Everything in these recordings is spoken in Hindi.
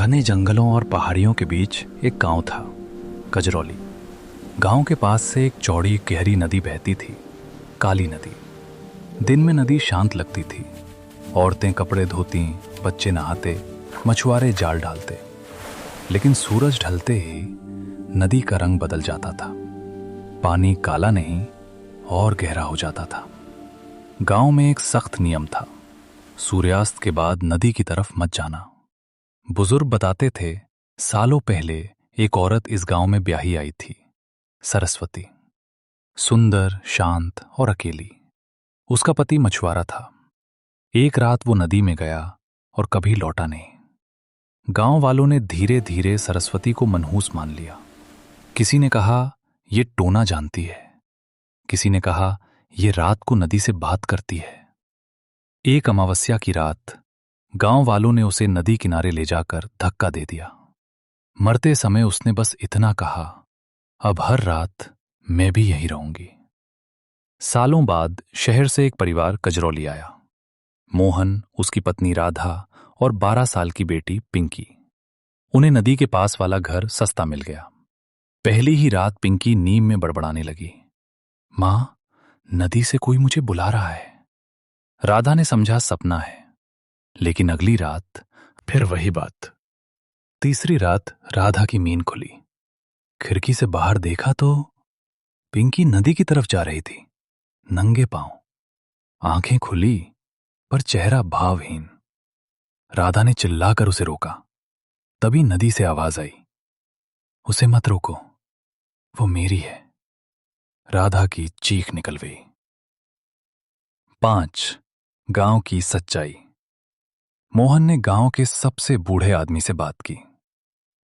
घने जंगलों और पहाड़ियों के बीच एक गांव था, कजरौली। गांव के पास से एक चौड़ी गहरी नदी बहती थी, काली नदी। दिन में नदी शांत लगती थी। औरतें कपड़े धोती, बच्चे नहाते, मछुआरे जाल डालते। लेकिन सूरज ढलते ही नदी का रंग बदल जाता था। पानी काला नहीं और गहरा हो जाता था। गांव में एक सख्त नियम था, सूर्यास्त के बाद नदी की तरफ मत जाना। बुजुर्ग बताते थे, सालों पहले एक औरत इस गांव में ब्याही आई थी, सरस्वती। सुंदर, शांत और अकेली। उसका पति मछुआरा था। एक रात वो नदी में गया और कभी लौटा नहीं। गांव वालों ने धीरे धीरे सरस्वती को मनहूस मान लिया। किसी ने कहा ये टोना जानती है, किसी ने कहा ये रात को नदी से बात करती है। एक अमावस्या की रात गांव वालों ने उसे नदी किनारे ले जाकर धक्का दे दिया। मरते समय उसने बस इतना कहा, अब हर रात मैं भी यहीं रहूंगी। सालों बाद शहर से एक परिवार कजरौली आया। मोहन, उसकी पत्नी राधा और 12 साल की बेटी पिंकी। उन्हें नदी के पास वाला घर सस्ता मिल गया। पहली ही रात पिंकी नींद में बड़बड़ाने लगी, मां, नदी से कोई मुझे बुला रहा है। राधा ने समझा सपना है, लेकिन अगली रात फिर वही बात। तीसरी रात राधा की नींद खुली। खिड़की से बाहर देखा तो पिंकी नदी की तरफ जा रही थी, नंगे पांव। आंखें खुली पर चेहरा भावहीन। राधा ने चिल्लाकर उसे रोका। तभी नदी से आवाज आई, उसे मत रोको, वो मेरी है। राधा की चीख निकल गई। 5. गांव की सच्चाई। मोहन ने गांव के सबसे बूढ़े आदमी से बात की।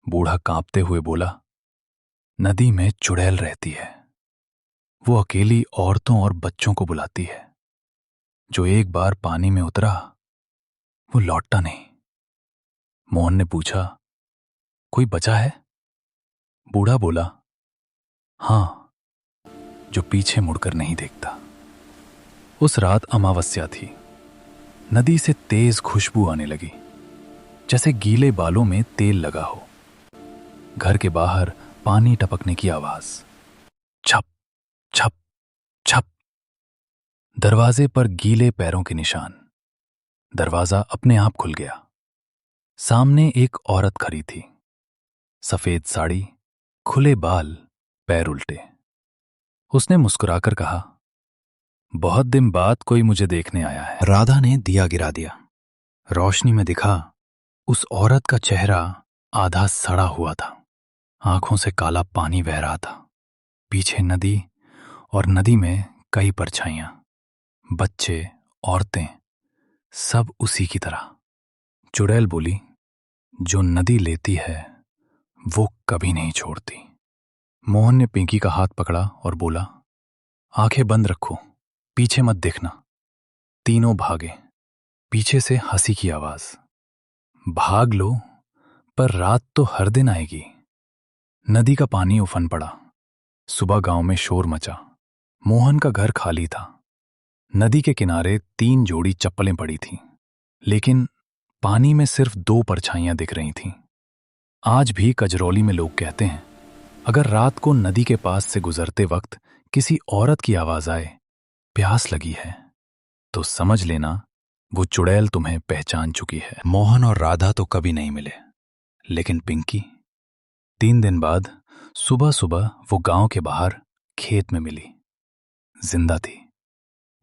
बूढ़ा कांपते हुए बोला, नदी में चुड़ैल रहती है। वो अकेली औरतों और बच्चों को बुलाती है। जो एक बार पानी में उतरा वो लौटता नहीं। मोहन ने पूछा, कोई बचा है? बूढ़ा बोला, हां, जो पीछे मुड़कर नहीं देखता। उस रात अमावस्या थी। नदी से तेज खुशबू आने लगी, जैसे गीले बालों में तेल लगा हो। घर के बाहर पानी टपकने की आवाज, छप छप छप। दरवाजे पर गीले पैरों के निशान। दरवाजा अपने आप खुल गया। सामने एक औरत खड़ी थी, सफेद साड़ी, खुले बाल, पैर उल्टे। उसने मुस्कुराकर कहा, बहुत दिन बाद कोई मुझे देखने आया है। राधा ने दिया गिरा दिया। रोशनी में दिखा, उस औरत का चेहरा आधा सड़ा हुआ था। आंखों से काला पानी बह रहा था। पीछे नदी, और नदी में कई परछाइयां। बच्चे, औरतें, सब उसी की तरह। चुड़ैल बोली, जो नदी लेती है वो कभी नहीं छोड़ती। मोहन ने पिंकी का हाथ पकड़ा और बोला, आंखें बंद रखो, पीछे मत देखना। तीनों भागे। पीछे से हंसी की आवाज, भाग लो, पर रात तो हर दिन आएगी। नदी का पानी उफन पड़ा। सुबह गांव में शोर मचा। मोहन का घर खाली था। नदी के किनारे 3 जोड़ी चप्पलें पड़ी थीं, लेकिन पानी में सिर्फ 2 परछाइयां दिख रही थीं। आज भी कजरौली में लोग कहते हैं, अगर रात को नदी के पास से गुजरते वक्त किसी औरत की आवाज आए, प्यास लगी है, तो समझ लेना वो चुड़ैल तुम्हें पहचान चुकी है। मोहन और राधा तो कभी नहीं मिले, लेकिन पिंकी 3 दिन बाद सुबह सुबह वो गांव के बाहर खेत में मिली। जिंदा थी,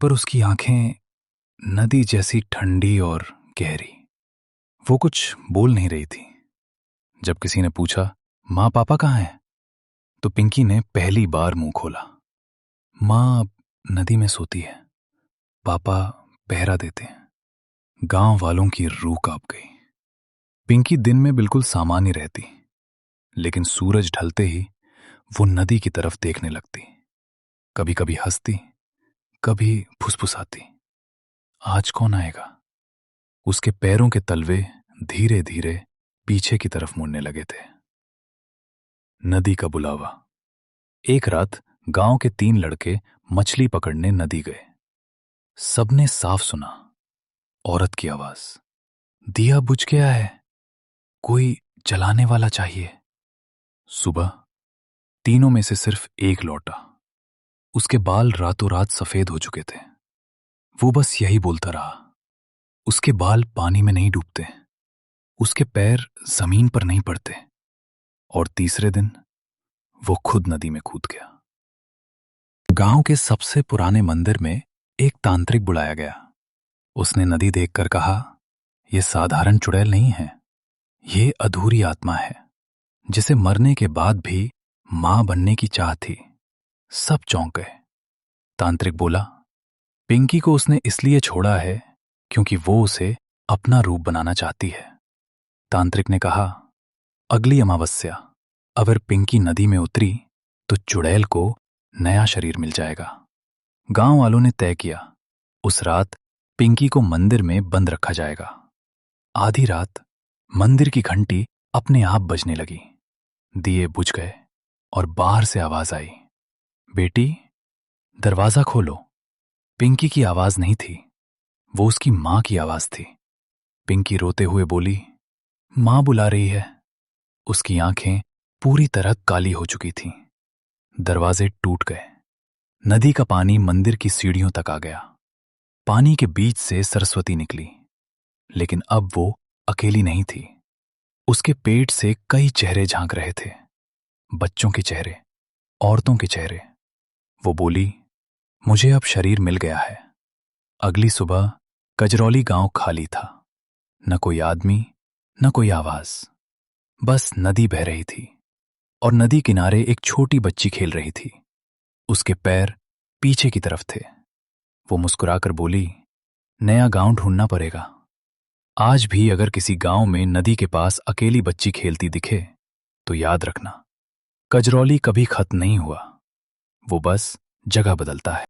पर उसकी आंखें नदी जैसी ठंडी और गहरी। वो कुछ बोल नहीं रही थी। जब किसी ने पूछा, माँ पापा कहाँ हैं, तो पिंकी ने पहली बार मुंह खोला, माँ अब नदी में सोती है, पापा पहरा देते हैं। गांव वालों की रूह कांप गई। पिंकी दिन में बिल्कुल सामान्य रहती, लेकिन सूरज ढलते ही वो नदी की तरफ देखने लगती। कभी कभी हंसती, कभी फुसफुसाती, आज कौन आएगा। उसके पैरों के तलवे धीरे धीरे पीछे की तरफ मुड़ने लगे थे। नदी का बुलावा। एक रात गांव के 3 लड़के मछली पकड़ने नदी गए। सबने साफ सुना औरत की आवाज, दिया बुझ गया है, कोई जलाने वाला चाहिए। सुबह तीनों में से सिर्फ एक लौटा। उसके बाल रातों रात सफेद हो चुके थे। वो बस यही बोलता रहा। उसके बाल पानी में नहीं डूबते, उसके पैर जमीन पर नहीं पड़ते। और तीसरे दिन वो खुद नदी में कूद गया। गांव के सबसे पुराने मंदिर में एक तांत्रिक बुलाया गया। उसने नदी देखकर कहा, यह साधारण चुड़ैल नहीं है, ये अधूरी आत्मा है जिसे मरने के बाद भी मां बनने की चाह थी। सब चौंक गए। तांत्रिक बोला, पिंकी को उसने इसलिए छोड़ा है क्योंकि वो उसे अपना रूप बनाना चाहती है। तांत्रिक ने कहा, अगली अमावस्या अगर पिंकी नदी में उतरी तो चुड़ैल को नया शरीर मिल जाएगा। गांव वालों ने तय किया, उस रात पिंकी को मंदिर में बंद रखा जाएगा। आधी रात मंदिर की घंटी अपने आप बजने लगी। दिए बुझ गए और बाहर से आवाज आई, बेटी दरवाजा खोलो। पिंकी की आवाज नहीं थी, वो उसकी मां की आवाज थी। पिंकी रोते हुए बोली, मां बुला रही है। उसकी आंखें पूरी तरह काली हो चुकी थीं। दरवाजे टूट गए। नदी का पानी मंदिर की सीढ़ियों तक आ गया। पानी के बीच से सरस्वती निकली, लेकिन अब वो अकेली नहीं थी। उसके पेट से कई चेहरे झांक रहे थे, बच्चों के चेहरे, औरतों के चेहरे। वो बोली, मुझे अब शरीर मिल गया है। अगली सुबह कजरौली गांव खाली था। न कोई आदमी, न कोई आवाज, बस नदी बह रही थी और नदी किनारे एक छोटी बच्ची खेल रही थी। उसके पैर पीछे की तरफ थे। वो मुस्कुराकर बोली, नया गांव ढूंढना पड़ेगा। आज भी अगर किसी गांव में नदी के पास अकेली बच्ची खेलती दिखे तो याद रखना, कजरौली कभी खत्म नहीं हुआ, वो बस जगह बदलता है।